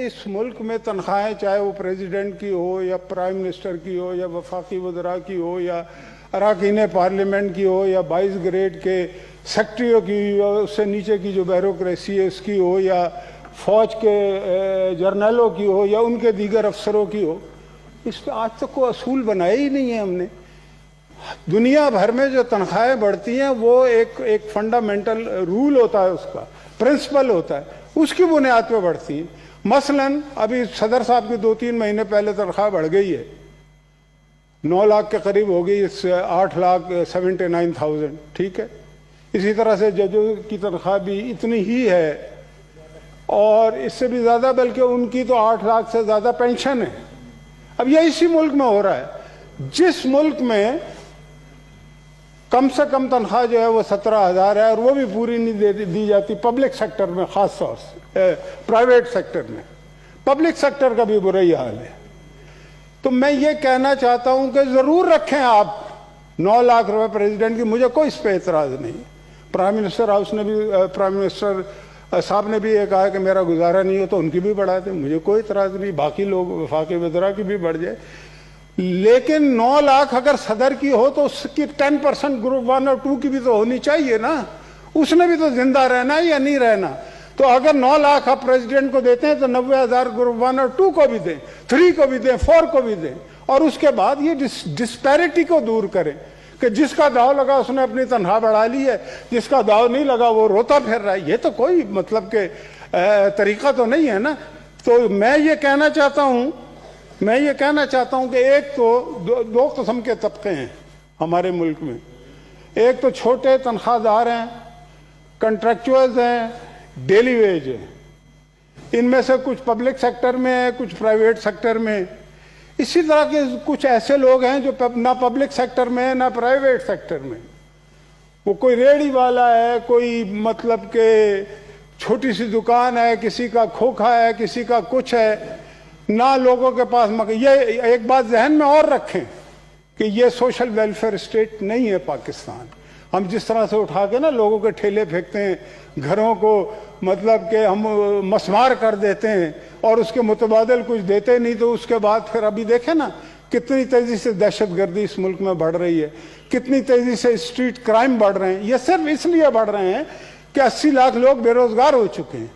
اس ملک میں تنخواہیں چاہے وہ پریزیڈنٹ کی ہو یا پرائم منسٹر کی ہو یا وفاقی وزراء کی ہو یا اراکین پارلیمنٹ کی ہو یا 22 گریڈ کے سیکٹریوں کی ہو، اس سے نیچے کی جو بیوروکریسی ہے اس کی ہو، یا فوج کے جرنیلوں کی ہو یا ان کے دیگر افسروں کی ہو، اس پہ آج تک کوئی اصول بنایا ہی نہیں ہے ہم نے۔ دنیا بھر میں جو تنخواہیں بڑھتی ہیں وہ ایک فنڈامنٹل رول ہوتا ہے، اس کا پرنسپل ہوتا ہے، اس کی بنیاد پہ بڑھتی ہیں۔ مثلاً ابھی صدر صاحب کی 2-3 مہینے پہلے تنخواہ بڑھ گئی ہے، 9 لاکھ کے قریب ہو گئی، 8,79,000، ٹھیک ہے۔ اسی طرح سے ججوں کی تنخواہ بھی اتنی ہی ہے، اور اس سے بھی زیادہ، بلکہ ان کی تو 8 لاکھ سے زیادہ پینشن ہے۔ اب یہ اسی ملک میں ہو رہا ہے، جس ملک میں کم سے کم تنخواہ جو ہے وہ 17,000 ہے، اور وہ بھی پوری نہیں دی جاتی پبلک سیکٹر میں، خاص طور سے پرائیویٹ سیکٹر میں۔ پبلک سیکٹر کا بھی برا ہی حال ہے۔ تو میں یہ کہنا چاہتا ہوں کہ ضرور رکھیں آپ 9 لاکھ روپے پریزیڈنٹ کی، مجھے کوئی اس پہ اعتراض نہیں۔ پرائم منسٹر ہاؤس نے بھی، پرائم منسٹر صاحب نے بھی یہ کہا کہ میرا گزارا نہیں ہو تو ان کی بھی بڑھا دیں، مجھے کوئی اعتراض نہیں، باقی لوگ وفاقی وزراء کی بھی بڑھ جائے۔ لیکن 9 لاکھ اگر صدر کی ہو تو اس کی 10% گروپ 1 اور 2 کی بھی تو ہونی چاہیے نا، اس نے بھی تو زندہ رہنا ہے یا نہیں رہنا۔ تو اگر 9 لاکھ آپ پریزیڈنٹ کو دیتے ہیں تو 90,000 گروپ 1 اور 2 کو بھی دیں، 3 کو بھی دیں، 4 کو بھی دیں، اور اس کے بعد یہ ڈسپیرٹی کو دور کریں کہ جس کا داؤ لگا اس نے اپنی تنخواہ بڑھا لی ہے، جس کا داؤ نہیں لگا وہ روتا پھر رہا ہے۔ یہ تو کوئی مطلب کہ طریقہ تو نہیں ہے نا۔ تو میں یہ کہنا چاہتا ہوں کہ ایک تو دو قسم کے طبقے ہیں ہمارے ملک میں۔ ایک تو چھوٹے تنخواہ دار ہیں، کنٹریکچوئلز ہیں، ڈیلی ویج ہیں، ان میں سے کچھ پبلک سیکٹر میں ہیں، کچھ پرائیویٹ سیکٹر میں۔ اسی طرح کے کچھ ایسے لوگ ہیں جو نہ پبلک سیکٹر میں نہ پرائیویٹ سیکٹر میں، وہ کوئی ریڑھی والا ہے، کوئی مطلب کہ چھوٹی سی دکان ہے، کسی کا کھوکھا ہے، کسی کا کچھ ہے، نہ لوگوں کے پاس یہ ایک بات ذہن میں اور رکھیں کہ یہ سوشل ویلفیئر اسٹیٹ نہیں ہے پاکستان۔ ہم جس طرح سے اٹھا کے نا لوگوں کے ٹھیلے پھینکتے ہیں، گھروں کو مطلب کہ ہم مسمار کر دیتے ہیں اور اس کے متبادل کچھ دیتے نہیں، تو اس کے بعد پھر ابھی دیکھیں نا کتنی تیزی سے دہشت گردی اس ملک میں بڑھ رہی ہے، کتنی تیزی سے اسٹریٹ کرائم بڑھ رہے ہیں۔ یہ صرف اس لیے بڑھ رہے ہیں کہ 80 لاکھ لوگ بے روزگار ہو چکے ہیں۔